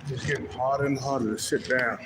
It's getting harder and harder to sit down.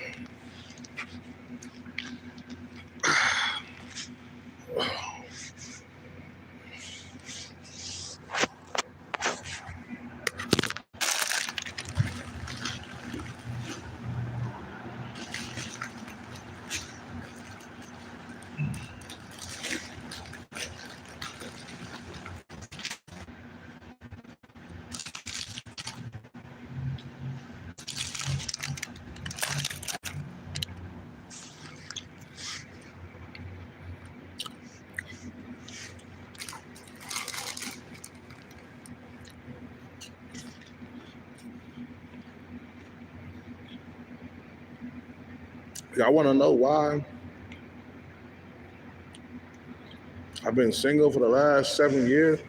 Y'all want to know why I've been single for the last 7 years?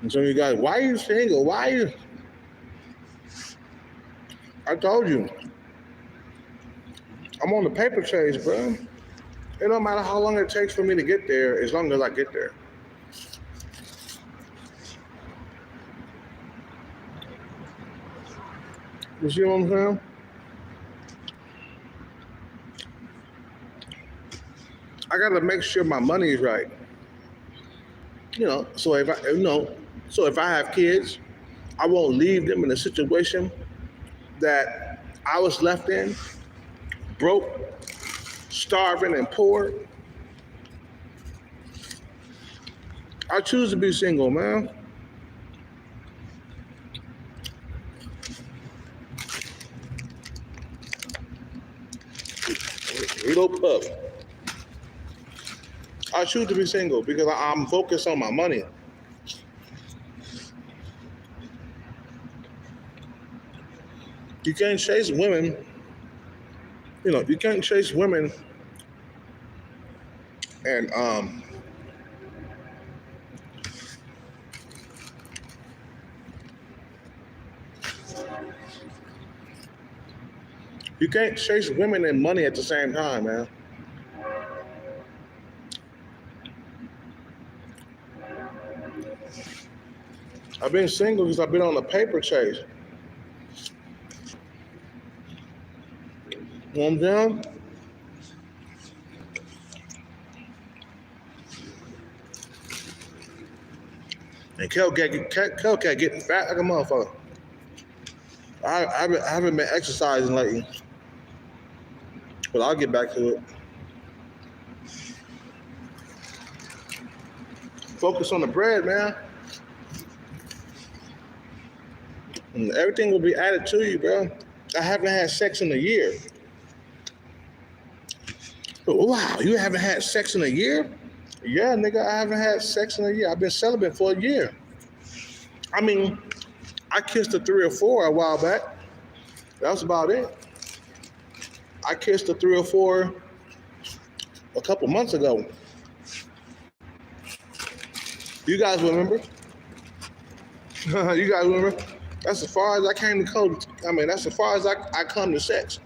And some of you guys, why are you single? Why are you? I told you, I'm on the paper chase, bro. It don't matter how long it takes for me to get there, as long as I get there. You see what I'm saying? I gotta make sure my money is right. So if I have kids, I won't leave them in a situation that I was left in, broke, starving, and poor. I choose to be single, man. Little pup. I choose to be single because I'm focused on my money. You can't chase women. You can't chase women and you can't chase women and money at the same time, man. I've been single because I've been on a paper chase. You know what I'm saying? And Kel getting fat like a motherfucker. I haven't been exercising lately, but I'll get back to it. Focus on the bread, man. And everything will be added to you, bro. I haven't had sex in a year. Wow, you haven't had sex in a year? Yeah, nigga, I haven't had sex in a year. I've been celibate for a year. I mean, I kissed a 3 or 4 a while back. That was about it. I kissed a 3 or 4 a couple months ago. You guys remember? You guys remember? That's as far as I came to come. I mean, that's as far as I come to sex.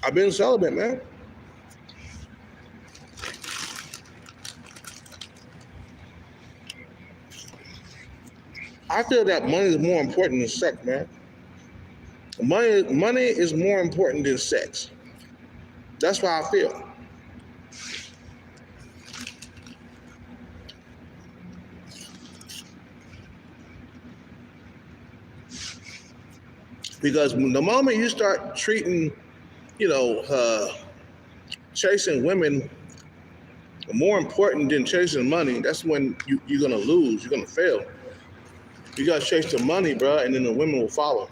I've been celibate, man. I feel that money is more important than sex, man. Money is more important than sex. That's why I feel. Because the moment you start treating, you know, chasing women more important than chasing money, that's when you're gonna lose. You're gonna fail. You gotta chase the money, bro, and then the women will follow.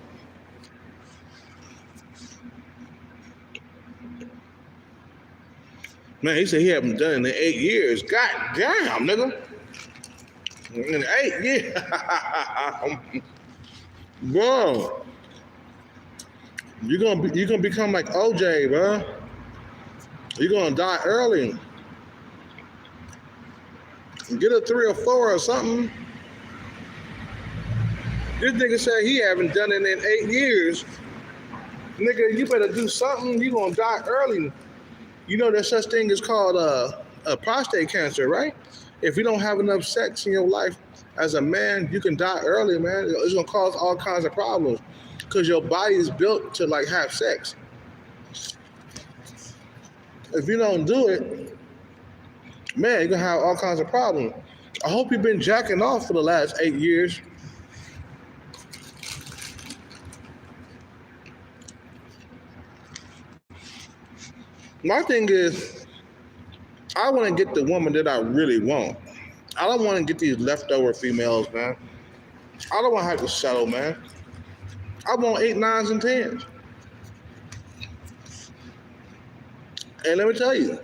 Man, he said he haven't done it in 8 years. God damn, nigga. In 8 years. Bro. You're gonna become like OJ, bro. You're gonna die early. Get a 3 or 4 or something. This nigga said he haven't done it in 8 years. Nigga, you better do something. You're gonna die early. You know there's such thing as called prostate cancer, right? If you don't have enough sex in your life as a man, you can die early, man. It's gonna cause all kinds of problems because your body is built to like have sex. If you don't do it, man, you're gonna have all kinds of problems. I hope you've been jacking off for the last 8 years. My thing is, I want to get the woman that I really want. I don't want to get these leftover females, man. I don't want to have to settle, man. I want 8, 9s, and 10s. And let me tell you,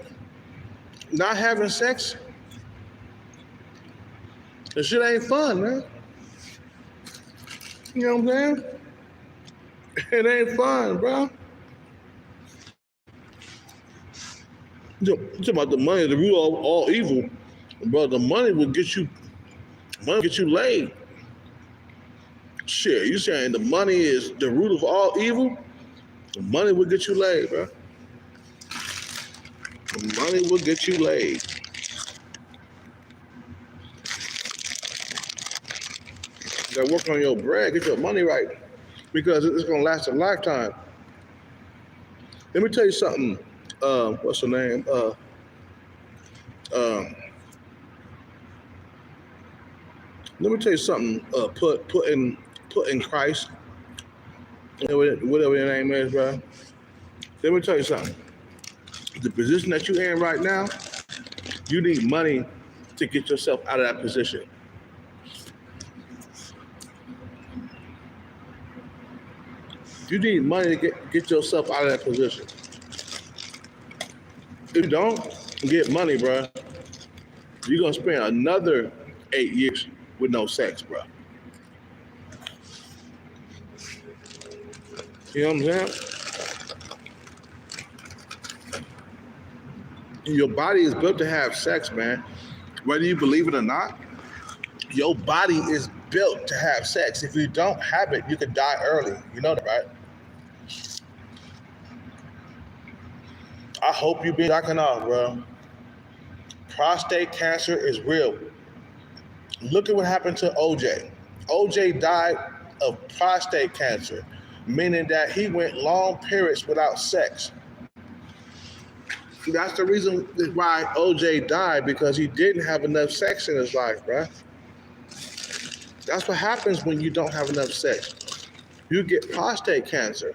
not having sex, the shit ain't fun, man. You know what I'm saying? It ain't fun, bro. You talking about the money, the root of all evil, bro. The money will get you laid. Shit, you saying the money is the root of all evil? The money will get you laid, bro. The money will get you laid. You gotta work on your bread, get your money right, because it's gonna last a lifetime. Let me tell you something. What's her name? Let me tell you something. Put in Christ, whatever your name is, bro. Let me tell you something. The position that you're in right now, you need money to get yourself out of that position. You need money to get yourself out of that position. If you don't get money, bro, you're gonna spend another 8 years with no sex, bro. You know what I'm saying? Your body is built to have sex, man. Whether you believe it or not, your body is built to have sex. If you don't have it, you could die early. You know that, right? I hope you've been jacking off, bro. Prostate cancer is real. Look at what happened to OJ. OJ died of prostate cancer, meaning that he went long periods without sex. That's the reason why OJ died, because he didn't have enough sex in his life, bro. That's what happens when you don't have enough sex. You get prostate cancer.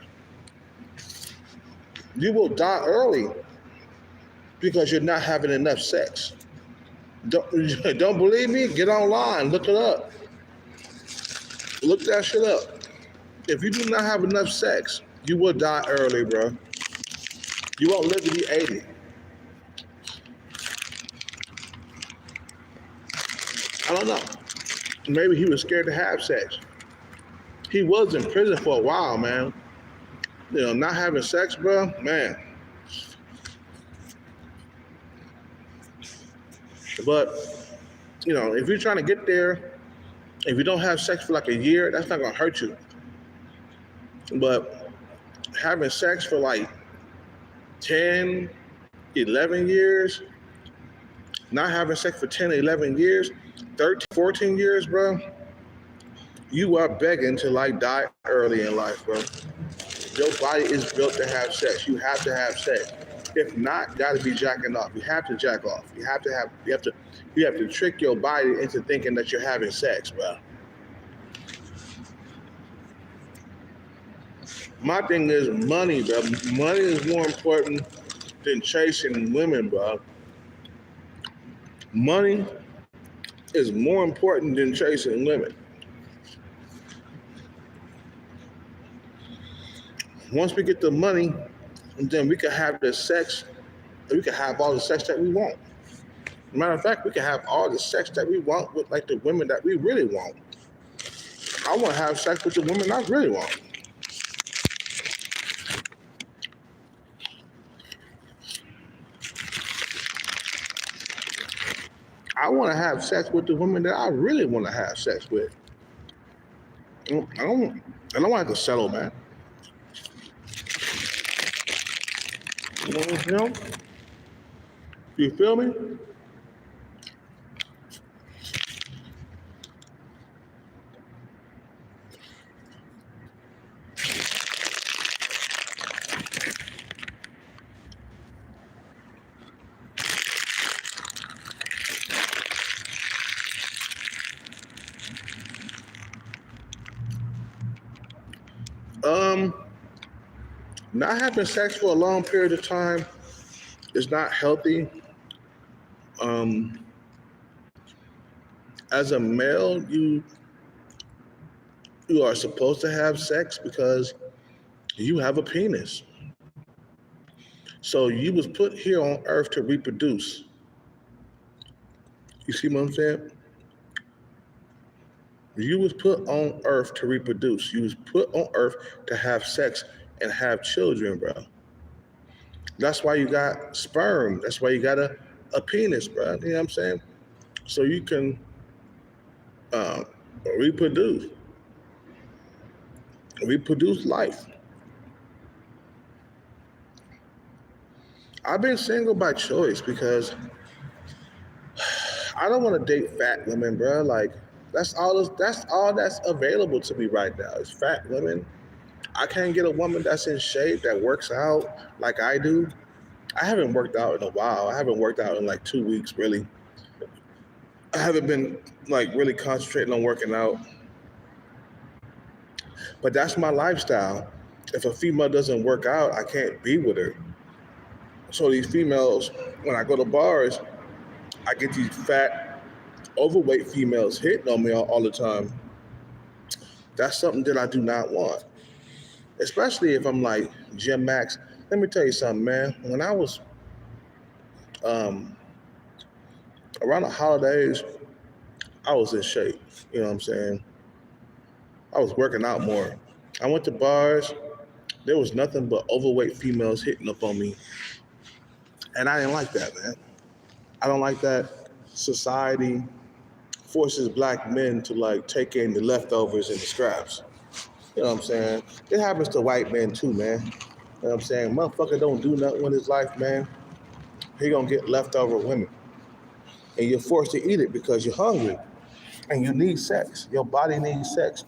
You will die early because you're not having enough sex. Don't believe me? Get online, look it up. Look that shit up. If you do not have enough sex, you will die early, bro. You won't live to be 80. I don't know. Maybe he was scared to have sex. He was in prison for a while, man. You know, not having sex, bro, man. But, you know, if you're trying to get there, if you don't have sex for like a year, that's not going to hurt you. But having sex for like 10, 11 years, not having sex for 10, 11 years, 13, 14 years, bro, you are begging to like die early in life, bro. Your body is built to have sex. You have to have sex. If not, you gotta be jacking off. You have to jack off. You have to trick your body into thinking that you're having sex, bro. My thing is money, bro. Money is more important than chasing women, bro. Money is more important than chasing women. Once we get the money, then we can have the sex. We can have all the sex that we want. Matter of fact, we can have all the sex that we want with like the women that we really want. I want to have sex with the women I really want. I want to have sex with the women that I really want to have sex with. I don't want to settle, man. You know? You feel me? Um, Not having sex for a long period of time is not healthy. Um, as a male, you are supposed to have sex because you have a penis. So you was put here on earth to reproduce. You see what I'm saying? You was put on earth to reproduce. You was put on earth to have sex and have children, bro. That's why you got sperm. That's why you got a penis, bro. You know what I'm saying? So you can uh, reproduce, reproduce life. I've been single by choice because I don't want to date fat women, bro. Like that's all that's available to me right now is fat women. I can't get a woman that's in shape that works out like I do. I haven't worked out in a while. I haven't worked out in like 2 weeks, really. I haven't been like really concentrating on working out, but that's my lifestyle. If a female doesn't work out, I can't be with her. So these females, when I go to bars, I get these fat, overweight females hitting on me all the time. That's something that I do not want, especially if I'm like Jim Max. Let me tell you something, man. When I was um, around the holidays, I was in shape. You know what I'm saying? I was working out more. I went to bars. There was nothing but overweight females hitting up on me, and I didn't like that, man. I don't like that society forces black men to like take in the leftovers and the scraps. You know what I'm saying? It happens to white men too, man. You know what I'm saying? Motherfucker don't do nothing with his life, man. He gonna get leftover women. And you're forced to eat it because you're hungry and you need sex. Your body needs sex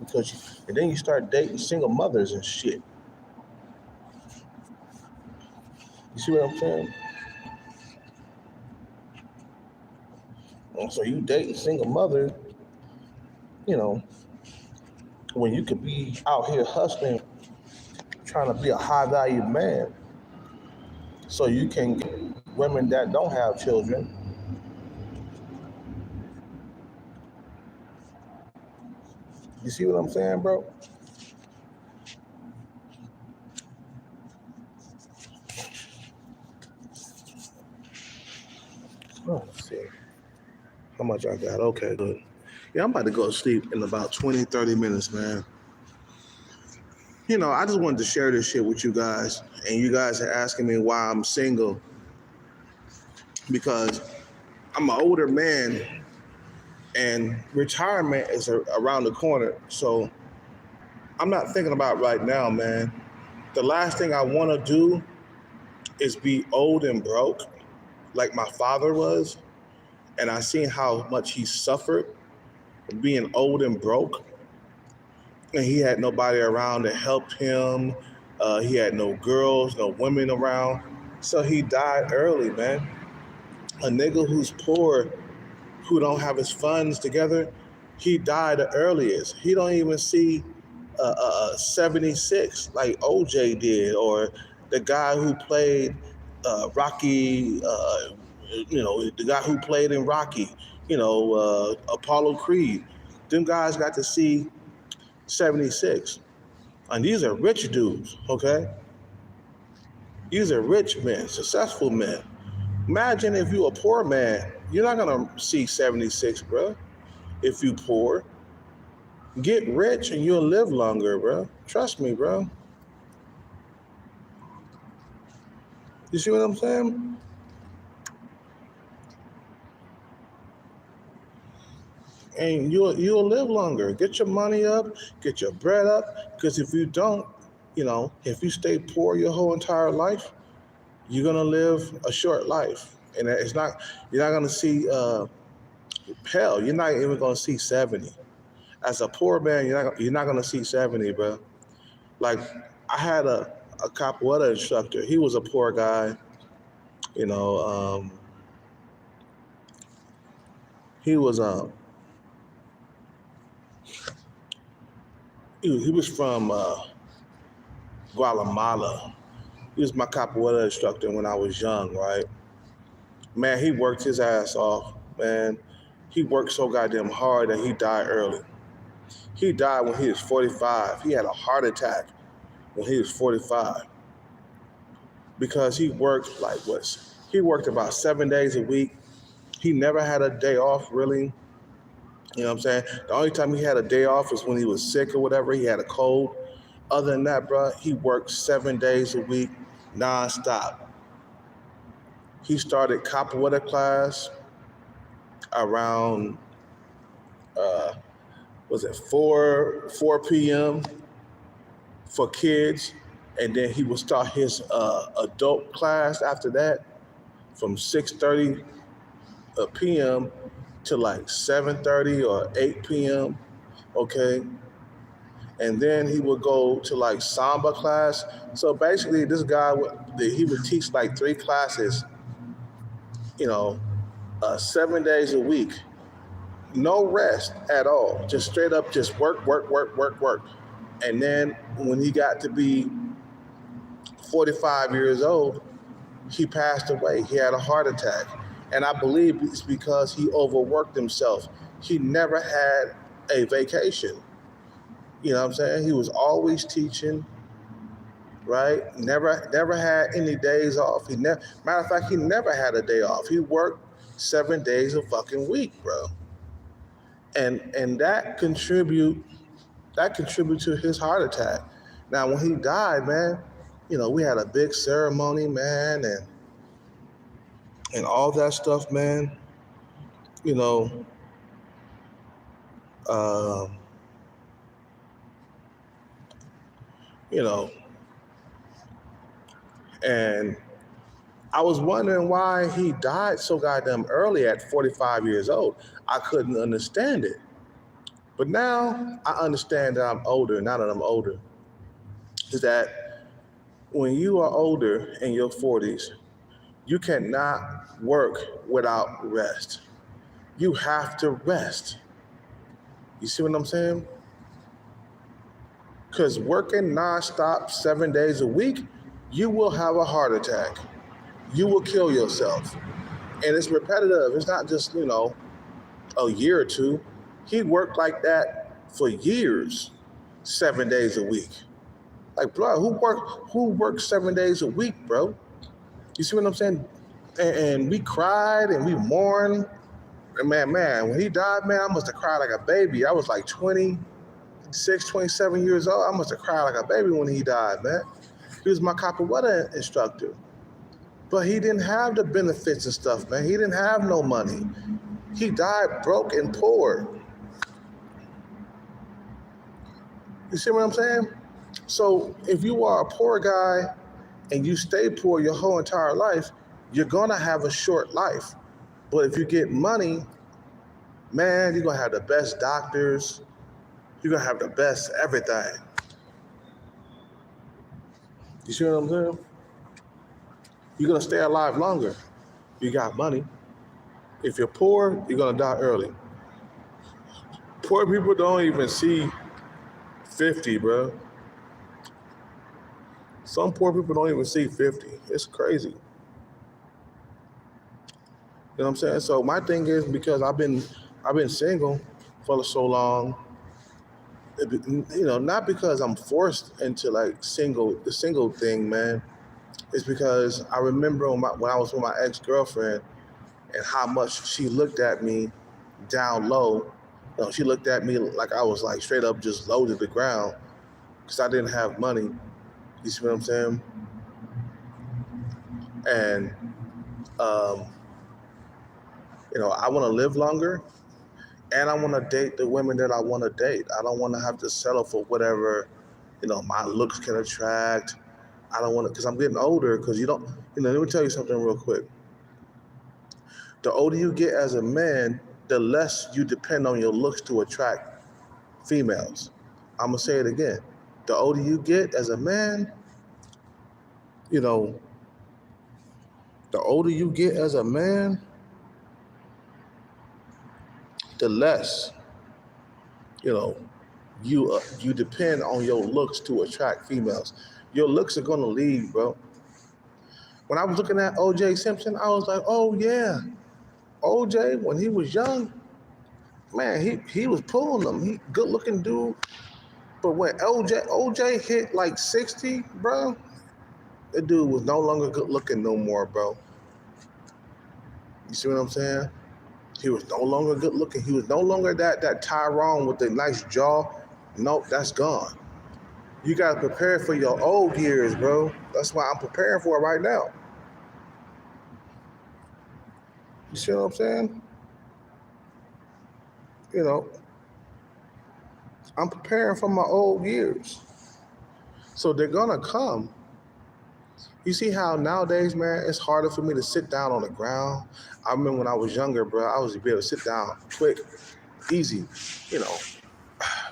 and then you start dating single mothers and shit. You see what I'm saying? And so you dating single mother, you know, when you could be out here hustling, trying to be a high value man, so you can get women that don't have children. You see what I'm saying, bro? Oh, let's see. How much I got? Okay, good. Yeah, I'm about to go to sleep in about 20, 30 minutes, man. You know, I just wanted to share this shit with you guys. And you guys are asking me why I'm single. Because I'm an older man and retirement is around the corner. So I'm not thinking about right now, man. The last thing I want to do is be old and broke like my father was. And I seen how much he suffered being old and broke. And he had nobody around to help him. He had no girls, no women around. So he died early, man. A nigga who's poor, who don't have his funds together, he died the earliest. He don't even see 76 like OJ did, or the guy who played Rocky, the guy who played in Rocky, Apollo Creed. Them guys got to see 76. And these are rich dudes, okay? These are rich men, successful men. Imagine if you a poor man, you're not gonna see 76, bro. If you poor, get rich and you'll live longer, bro. Trust me, bro. You see what I'm saying? And you'll live longer. Get your money up, get your bread up. Because if you don't, if you stay poor your whole entire life, you're gonna live a short life, and you're not gonna see hell. You're not even gonna see 70. As a poor man, you're not gonna see 70, bro. Like I had a capoeira instructor. He was a poor guy, you know. He was he was from Guatemala. He was my capoeira instructor when I was young, right? Man, he worked his ass off, man. He worked so goddamn hard that he died early. He died when he was 45. He had a heart attack when he was 45 because he worked he worked about 7 days a week. He never had a day off, really. You know what I'm saying? The only time he had a day off was when he was sick or whatever. He had a cold. Other than that, bro, he worked 7 days a week, nonstop. He started capoeira class around, 4 p.m. for kids. And then he would start his adult class after that from 6:30 p.m. to like 7:30 or 8 p.m. Okay. And then he would go to like samba class. So basically this guy he would teach like 3 classes, 7 days a week. No rest at all. Just straight up just work. And then when he got to be 45 years old, he passed away. He had a heart attack. And I believe it's because he overworked himself. He never had a vacation. You know what I'm saying? He was always teaching, right? Never had any days off. Matter of fact, he never had a day off. He worked 7 days a fucking week, bro. And that contribute to his heart attack. Now, when he died, man, we had a big ceremony, man, and all that stuff, man. And I was wondering why he died so goddamn early at 45 years old. I couldn't understand it. But now I understand that I'm older, now that I'm older, is that when you are older in your 40s, you cannot work without rest. You have to rest. You see what I'm saying? Because working nonstop 7 days a week, you will have a heart attack. You will kill yourself. And it's repetitive. It's not just, a year or two. He worked like that for years, 7 days a week. Like, bro, who worked 7 days a week, bro? You see what I'm saying? And we cried and we mourned. And man, when he died, man, I must have cried like a baby. I was like 26, 27 years old. I must have cried like a baby when he died, man. He was my capoeira instructor. But he didn't have the benefits and stuff, man. He didn't have no money. He died broke and poor. You see what I'm saying? So if you are a poor guy and you stay poor your whole entire life, you're gonna have a short life. But if you get money, man, you're gonna have the best doctors. You're gonna have the best everything. You see what I'm saying? You're gonna stay alive longer. You got money. If you're poor, you're gonna die early. Poor people don't even see 50, bro. Some poor people don't even see 50. It's crazy. You know what I'm saying? So my thing is, because I've been single for so long, not because I'm forced into like the single thing, man. It's because I remember when I was with my ex-girlfriend and how much she looked at me down low. She looked at me like I was like straight up just low to the ground because I didn't have money. You see what I'm saying? And um, I want to live longer, and I want to date the women that I want to date. I don't want to have to settle for whatever my looks can attract. I don't want to, because I'm getting older. Because you don't, let me tell you something real quick. The older you get as a man, the less you depend on your looks to attract females. I'm gonna say it again. The older you get as a man, the older you get as a man, the less, you depend on your looks to attract females. Your looks are gonna lead, bro. When I was looking at O.J. Simpson, I was like, oh yeah, O.J. when he was young, man, he was pulling them. He good looking dude. But when O.J. hit like 60, bro, that dude was no longer good looking no more, bro. You see what I'm saying? He was no longer good looking. He was no longer that Tyrone with the nice jaw. Nope, that's gone. You gotta prepare for your old years, bro. That's why I'm preparing for it right now. You see what I'm saying? I'm preparing for my old years. So they're gonna come. You see how nowadays, man, it's harder for me to sit down on the ground. I remember when I was younger, bro, I was able to sit down quick, easy.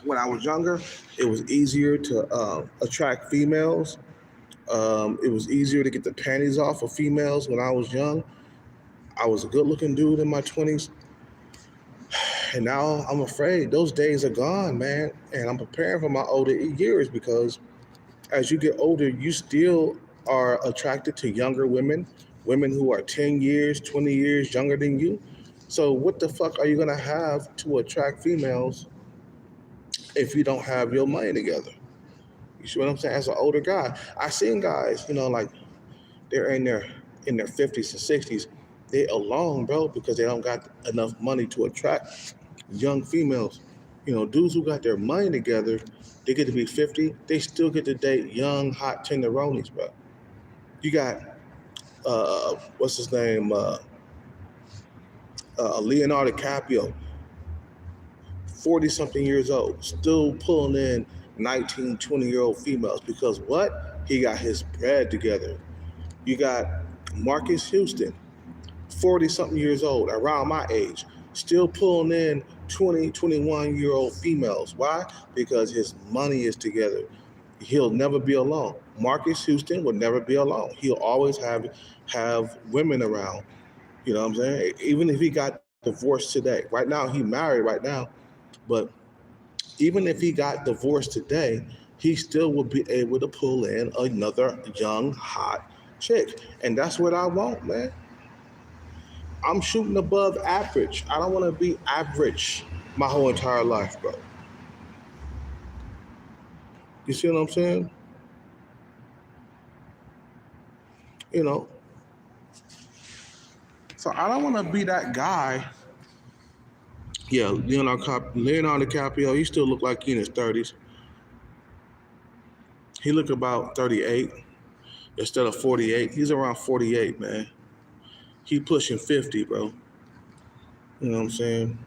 When I was younger, it was easier to attract females. It was easier to get the panties off of females when I was young. I was a good-looking dude in my 20s. And now I'm afraid those days are gone, man. And I'm preparing for my older years because as you get older, you still are attracted to younger women who are 10 years, 20 years younger than you. So what the fuck are you gonna have to attract females if you don't have your money together? You see what I'm saying? As an older guy, I seen guys, like they're in their 50s and 60s. They alone, bro, because they don't got enough money to attract young females. Dudes who got their money together, they get to be 50, they still get to date young, hot tenderonis, bro. You got, what's his name? Leonardo DiCaprio, 40-something years old, still pulling in 19, 20-year-old females because what? He got his bread together. You got Marcus Houston, 40-something years old, around my age, still pulling in 20, 21-year-old females. Why? Because his money is together. He'll never be alone. Marcus Houston will never be alone. He'll always have women around. You know what I'm saying? Even if he got divorced today. Right now, he married right now. But even if he got divorced today, he still will be able to pull in another young, hot chick. And that's what I want, man. I'm shooting above average. I don't want to be average my whole entire life, bro. You see what I'm saying? So I don't want to be that guy. Yeah, Leonardo DiCaprio, he still look like he in his 30s. He look about 38 instead of 48. He's around 48, man. He pushing 50, bro. You know what I'm saying?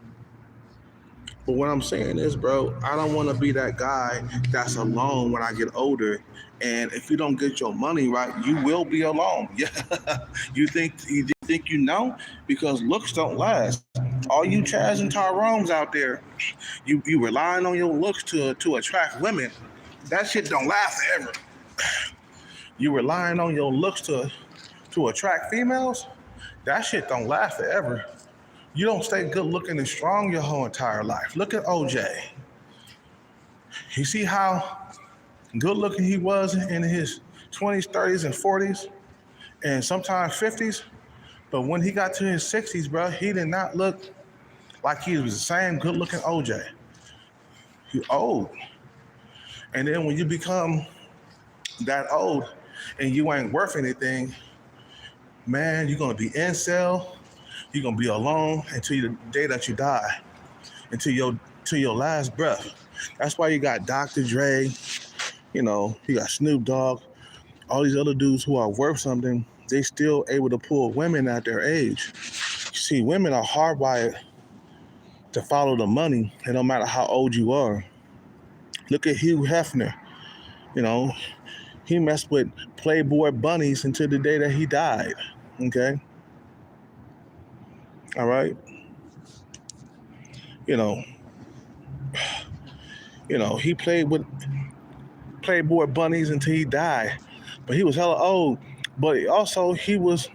But what I'm saying is, bro, I don't want to be that guy that's alone when I get older. And if you don't get your money right, you will be alone. Yeah, you think you know? Because looks don't last. All you Chaz and Tyrones out there, you relying on your looks to attract women. That shit don't last forever. You relying on your looks to attract females. That shit don't last forever. You don't stay good looking and strong your whole entire life. Look at OJ. You see how good looking he was in his 20s, 30s, and 40s, and sometimes 50s. But when he got to his 60s, bro, he did not look like he was the same good looking OJ. He old. And then when you become that old and you ain't worth anything, man, you're gonna be incel. You're gonna be alone until the day that you die, till your last breath. That's why you got Dr. Dre, you got Snoop Dogg, all these other dudes who are worth something. They still able to pull women at their age. You see, women are hardwired to follow the money, and no matter how old you are. Look at Hugh Hefner. He messed with Playboy bunnies until the day that he died. Okay? All right? He played with Playboy bunnies until he died. But he was hella old. But also he was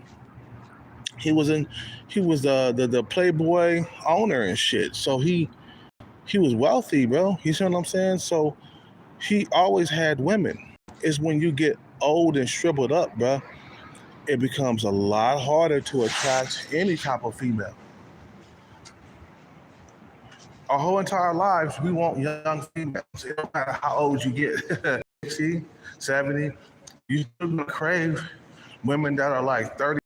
the Playboy owner and shit. So he was wealthy, bro. You see what I'm saying? So he always had women. It's when you get old and shriveled up, bro, it becomes a lot harder to attract any type of female. Our whole entire lives, we want young females. It don't matter how old you get, 60, 70, you still gonna crave women that are like 30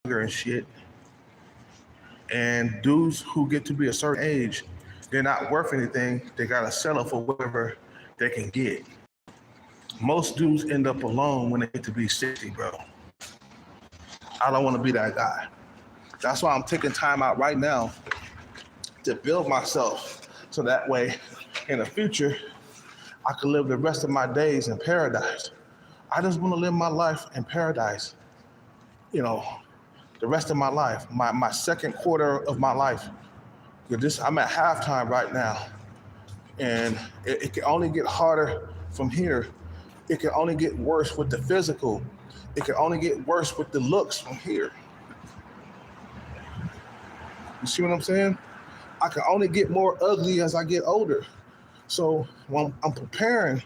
and shit. And dudes who get to be a certain age, they're not worth anything. They gotta settle for whatever they can get. Most dudes end up alone when they get to be 60, bro. I don't want to be that guy. That's why I'm taking time out right now to build myself so that way in the future I can live the rest of my days in paradise. I just want to live my life in paradise. The rest of my life, my second quarter of my life. I'm at halftime right now, and it can only get harder from here. It can only get worse with the physical. It can only get worse with the looks from here. You see what I'm saying? I can only get more ugly as I get older. So when I'm preparing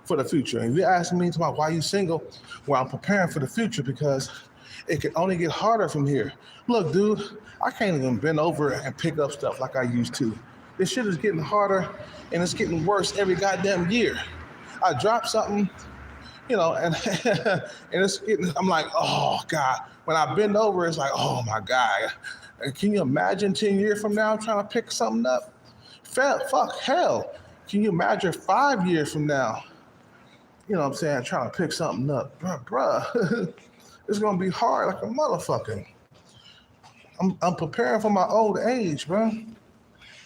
for the future, and you're asking me about why you single, well, I'm preparing for the future because it can only get harder from here. Look, dude, I can't even bend over and pick up stuff like I used to. This shit is getting harder and it's getting worse every goddamn year. I drop something, and and it's getting, I'm like, oh God. When I bend over, it's like, oh my God. Can you imagine 10 years from now trying to pick something up? Fuck hell. Can you imagine 5 years from now? You know what I'm saying? Trying to pick something up. Bruh. It's gonna be hard like a motherfucker. I'm preparing for my old age, bro.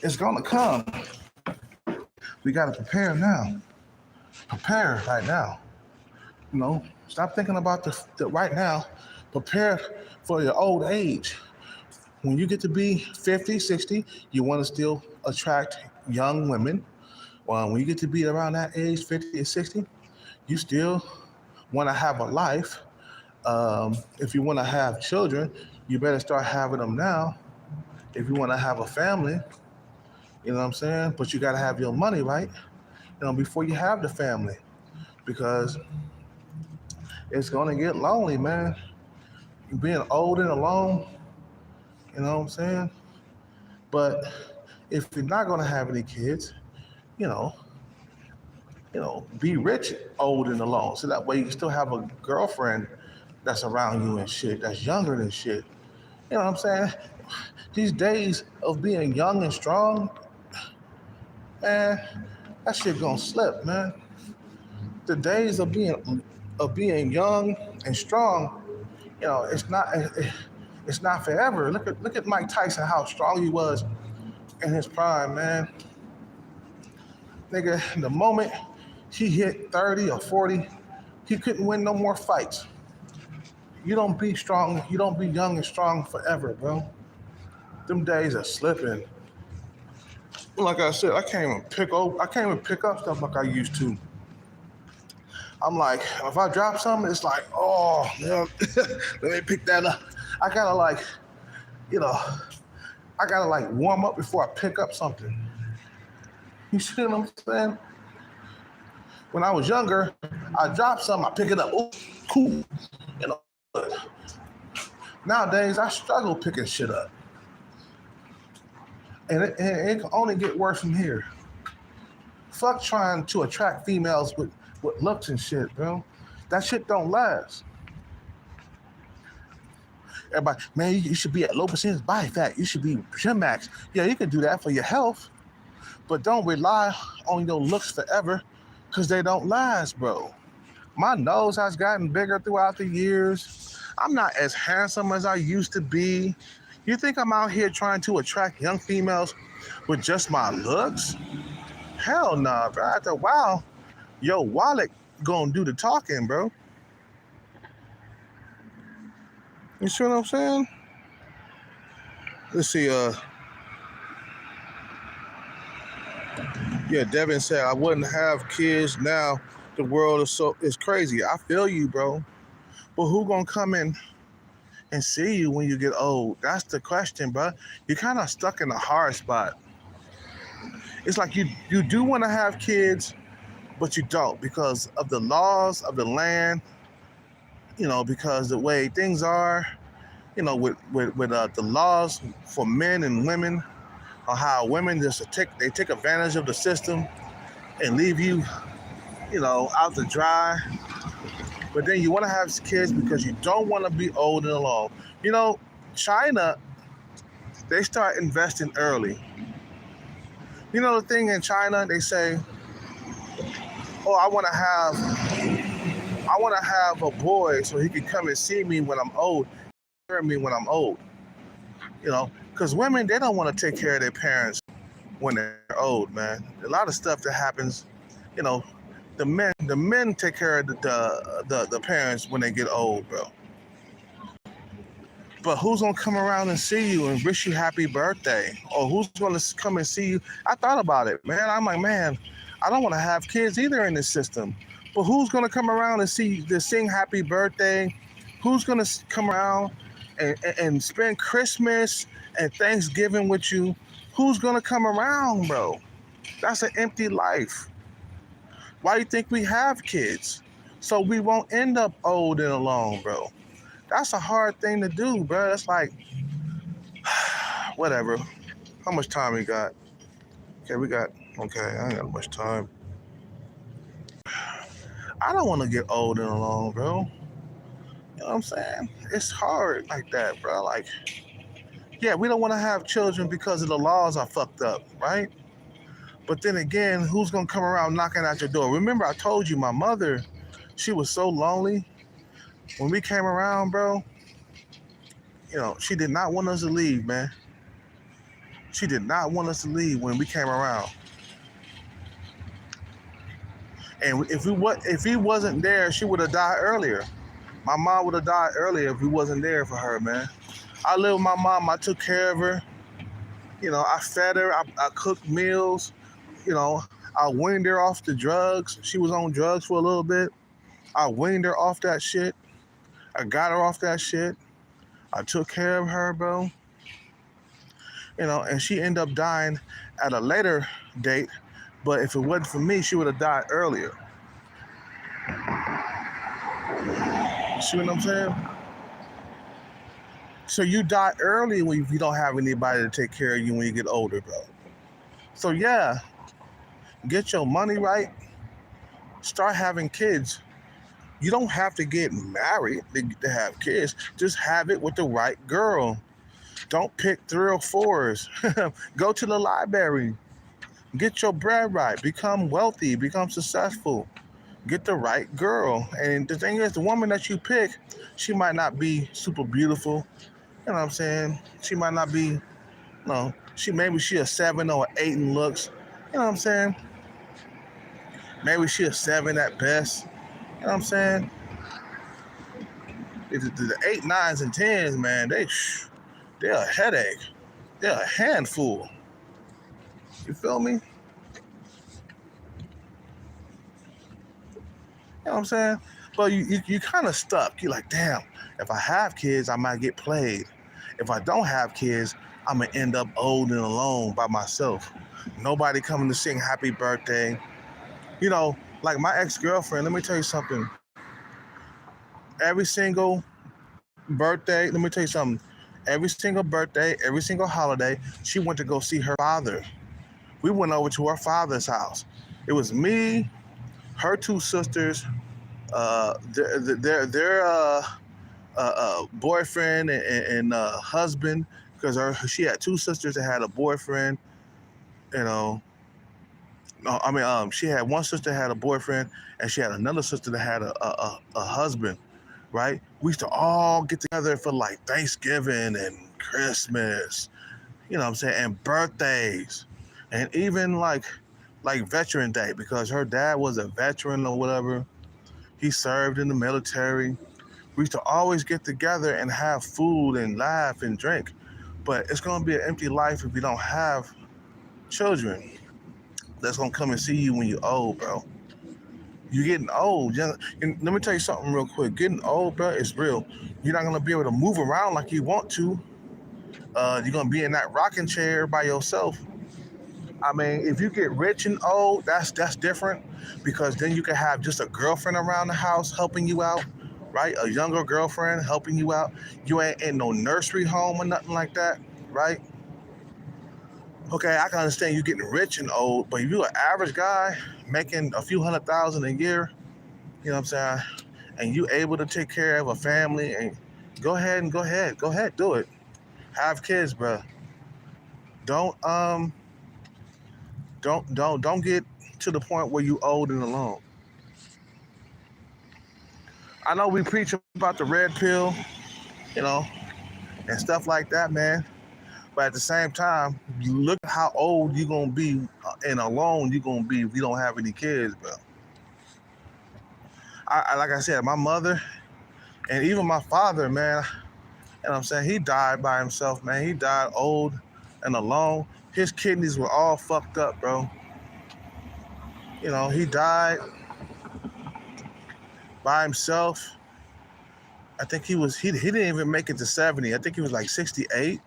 It's gonna come. We gotta prepare now. Prepare right now. Stop thinking about the right now. Prepare for your old age. When you get to be 50, 60, you want to still attract young women. When you get to be around that age, 50 and 60, you still want to have a life. If you want to have children, you better start having them now. If you want to have a family, you know what I'm saying? But you got to have your money, right? Before you have the family. Because it's going to get lonely, man. Being old and alone, you know what I'm saying? But if you're not going to have any kids, be rich, old and alone. So that way you can still have a girlfriend that's around you and shit, that's younger than shit. You know what I'm saying? These days of being young and strong, man, that shit gonna slip, man. The days of being young and strong, it's not forever. Look at Mike Tyson, how strong he was in his prime, man. Nigga, the moment he hit 30 or 40, he couldn't win no more fights. You don't be strong, you don't be young and strong forever, bro. Them days are slipping. Like I said, I can't even pick up stuff like I used to. I'm like, if I drop something, it's like, oh, let me pick that up. I gotta warm up before I pick up something. You see what I'm saying? When I was younger, I dropped something, I pick it up. Ooh, cool. You know. Nowadays, I struggle picking shit up. And it can only get worse from here. Fuck trying to attract females with looks and shit, bro. That shit don't last. Everybody, man, you should be at low percentage body fat. You should be gym max. Yeah, you can do that for your health, but don't rely on your looks forever because they don't last, bro. My nose has gotten bigger throughout the years. I'm not as handsome as I used to be. You think I'm out here trying to attract young females with just my looks? Hell no, nah, bro. After a while, your wallet gonna do the talking, bro. You see what I'm saying? Let's see, yeah, Devin said I wouldn't have kids now. The world is crazy. I feel you, bro. But who gonna come in and see you when you get old? That's the question, bro. You're kind of stuck in a hard spot. It's like you do want to have kids, but you don't because of the laws of the land, you know, because the way things are, you know, with the laws for men and women, or how women just take advantage of the system and leave you, you know, out to dry. But then you want to have kids because you don't want to be old and alone. You know, China, they start investing early. You know the thing in China, they say, "Oh, I want to have a boy so he can come and see me when I'm old, hear me when I'm old." You know, because women, they don't want to take care of their parents when they're old, man. A lot of stuff that happens, you know, the men take care of the parents when they get old, bro. But who's gonna come around and see you and wish you happy birthday? Or who's gonna come and see you? I thought about it, man. I'm like, man, I don't want to have kids either in this system. But who's gonna come around and sing happy birthday? Who's gonna come around and spend Christmas and Thanksgiving with you? Who's gonna come around, bro? That's an empty life. Why do you think we have kids? So we won't end up old and alone, bro. That's a hard thing to do, bro. It's like, whatever. How much time we got? Okay, I ain't got much time. I don't want to get old and alone, bro. You know what I'm saying? It's hard like that, bro. Like, yeah, we don't want to have children because of the laws are fucked up, right? But then again, who's going to come around knocking at your door? Remember, I told you my mother, she was so lonely. When we came around, bro, you know, she did not want us to leave, man. She did not want us to leave when we came around. And if he wasn't there, she would have died earlier. My mom would have died earlier if he wasn't there for her, man. I lived with my mom. I took care of her. You know, I fed her. I cooked meals. You know, I weaned her off the drugs. She was on drugs for a little bit. I weaned her off that shit. I got her off that shit. I took care of her, bro. You know, and she ended up dying at a later date. But if it wasn't for me, she would have died earlier. You see what I'm saying? So you die early when you don't have anybody to take care of you when you get older, bro. So yeah, get your money right. Start having kids. You don't have to get married to have kids. Just have it with the right girl. Don't pick 3 or 4s. Go to the library. Get your bread right. Become wealthy. Become successful. Get the right girl. And the thing is, the woman that you pick, she might not be super beautiful. You know what I'm saying? She might not be, you know, maybe she a 7 or an 8 in looks. You know what I'm saying? Maybe she a 7 at best. You know what I'm saying? The 8, 9s, and 10s, man, they're a headache. They're a handful. You feel me? You know what I'm saying? But you kind of stuck. You're like, damn, if I have kids, I might get played. If I don't have kids, I'm going to end up old and alone by myself. Nobody coming to sing happy birthday. You know, Like my ex-girlfriend, let me tell you something. Every single birthday, let me tell you something. Every single birthday, every single holiday, she went to go see her father. We went over to her father's house. It was me, her two sisters, their boyfriend and husband, because she had two sisters that had a boyfriend. You know, no, I mean, she had one sister that had a boyfriend, and she had another sister that had a husband. Right? We used to all get together for like Thanksgiving and Christmas. You know what I'm saying? And birthdays, and even like Veteran Day, because her dad was a veteran or whatever. He served in the military. We used to always get together and have food and laugh and drink. But it's gonna be an empty life if you don't have children that's gonna come and see you when you're old, bro. You're getting old. And let me tell you something real quick. Getting old, bro, is real. You're not gonna be able to move around like you want to. You're gonna be in that rocking chair by yourself. I mean, if you get rich and old, that's different, because then you can have just a girlfriend around the house helping you out, right? A younger girlfriend helping you out. You ain't in no nursery home or nothing like that, right? Okay, I can understand you getting rich and old, but if you're an average guy making a few $100,000 a year, you know what I'm saying, and you able to take care of a family, and go ahead, do it. Have kids, bro. Don't don't get to the point where you old and alone. I know we preach about the red pill, you know, and stuff like that, man. But at the same time, you look at how old you're gonna be and alone you're gonna be if you don't have any kids, bro. Like I said, my mother and even my father, man, you know what I'm saying, he died by himself, man. He died old and alone. His kidneys were all fucked up, bro. You know, he died by himself. I think he didn't even make it to 70. I think he was like 68.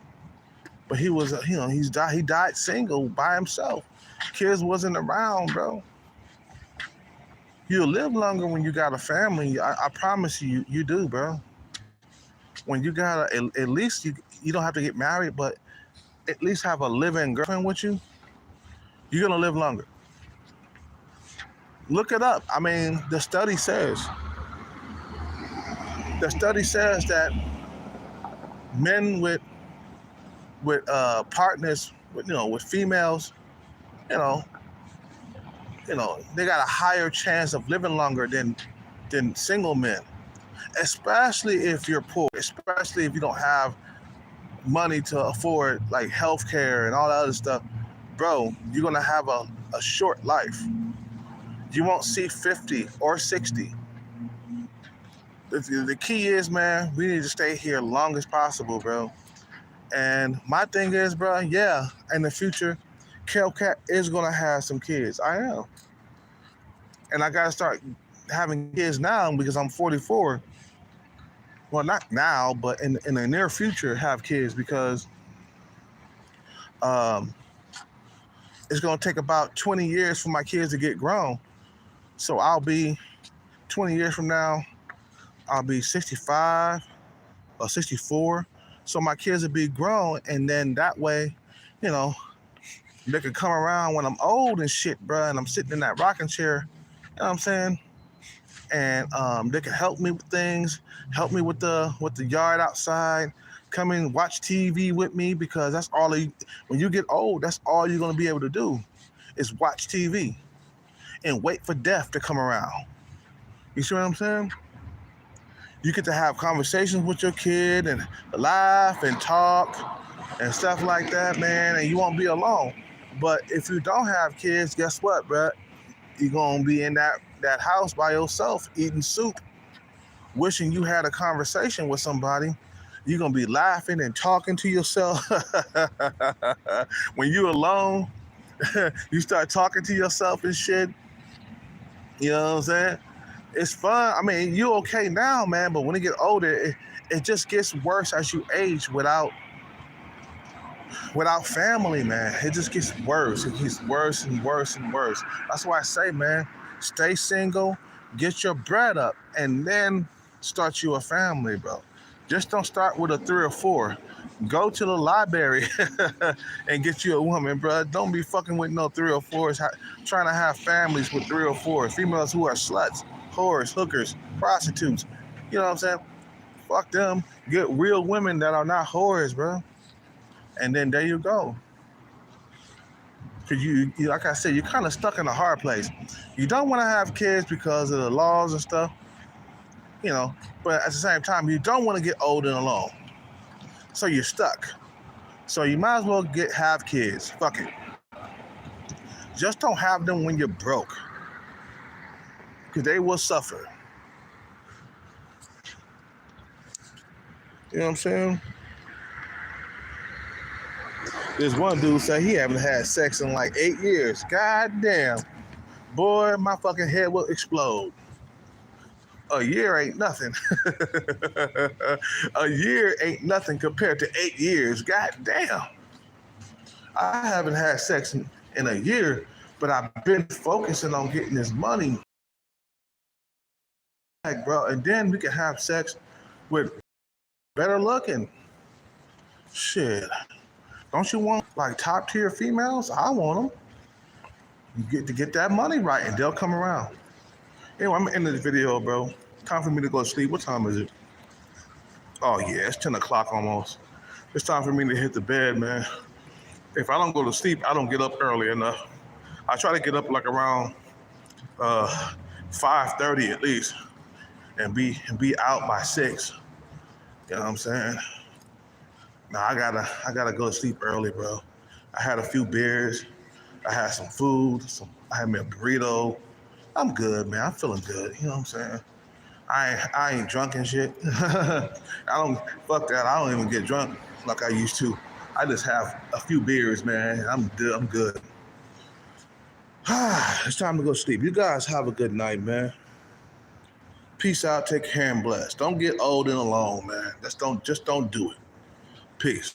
But he was, you know, he died single by himself. Kids wasn't around, bro. You'll live longer when you got a family. I promise you, you do, bro. When you got at least you don't have to get married, but at least have a living girlfriend with you, you're gonna live longer. Look it up. I mean, the study says that men with partners, with females, you know, they got a higher chance of living longer than single men. Especially if you're poor, especially if you don't have money to afford like healthcare and all that other stuff, bro, you're gonna have a short life. You won't see 50 or 60. The key is, man, we need to stay here long as possible, bro. And my thing is, bro, yeah, in the future, Kelcat is gonna have some kids. I am. And I gotta start having kids now because I'm 44. Well, not now, but in the near future, have kids, because it's gonna take about 20 years for my kids to get grown. So I'll be 20 years from now, I'll be 65 or 64. So my kids will be grown, and then that way, you know, they could come around when I'm old and shit, bro, and I'm sitting in that rocking chair, you know what I'm saying? And they can help me with things, help me with the yard outside, come and watch TV with me, because that's all when you get old, that's all you're gonna be able to do is watch TV and wait for death to come around. You see what I'm saying? You get to have conversations with your kid and laugh and talk and stuff like that, man, and you won't be alone. But if you don't have kids, guess what, bro? You're gonna be in that house by yourself eating soup, wishing you had a conversation with somebody. You're gonna be laughing and talking to yourself. When you're alone, you start talking to yourself and shit. You know what I'm saying? It's fun. I mean, you're okay now, man, but when you get older, it just gets worse as you age without family, man. It just gets worse. It gets worse and worse and worse. That's why I say, man, Stay single, get your bread up, and then start you a family, bro. Just don't start with a 3 or 4. Go to the library and get you a woman, bro. Don't be fucking with no 3 or 4s trying to have families with 3 or 4s. Females who are sluts, whores, hookers, prostitutes. You know what I'm saying? Fuck them. Get real women that are not whores, bro. And then there you go. Because you, like I said, you're kind of stuck in a hard place. You don't want to have kids because of the laws and stuff, you know, but at the same time, you don't want to get old and alone. So you're stuck. So you might as well have kids. Fuck it. Just don't have them when you're broke. Because they will suffer. You know what I'm saying? This one dude said he haven't had sex in like 8 years. God damn. Boy, my fucking head will explode. A year ain't nothing. A year ain't nothing compared to 8 years. God damn. I haven't had sex in a year, but I've been focusing on getting this money. Like, bro, and then we can have sex with better looking. Shit. Don't you want like top tier females? I want them. You get that money right and they'll come around. Anyway, I'm ending this video, bro. Time for me to go to sleep. What time is it? Oh yeah, it's 10 o'clock almost. It's time for me to hit the bed, man. If I don't go to sleep, I don't get up early enough. I try to get up like around 5:30 at least and be out by 6. You know what I'm saying? Now I gotta go to sleep early, bro. I had a few beers. I had some food. I had me a burrito. I'm good, man. I'm feeling good. You know what I'm saying? I ain't drunk and shit. Fuck that. I don't even get drunk like I used to. I just have a few beers, man. I'm good. It's time to go sleep. You guys have a good night, man. Peace out. Take care and bless. Don't get old and alone, man. Just don't do it. Peace.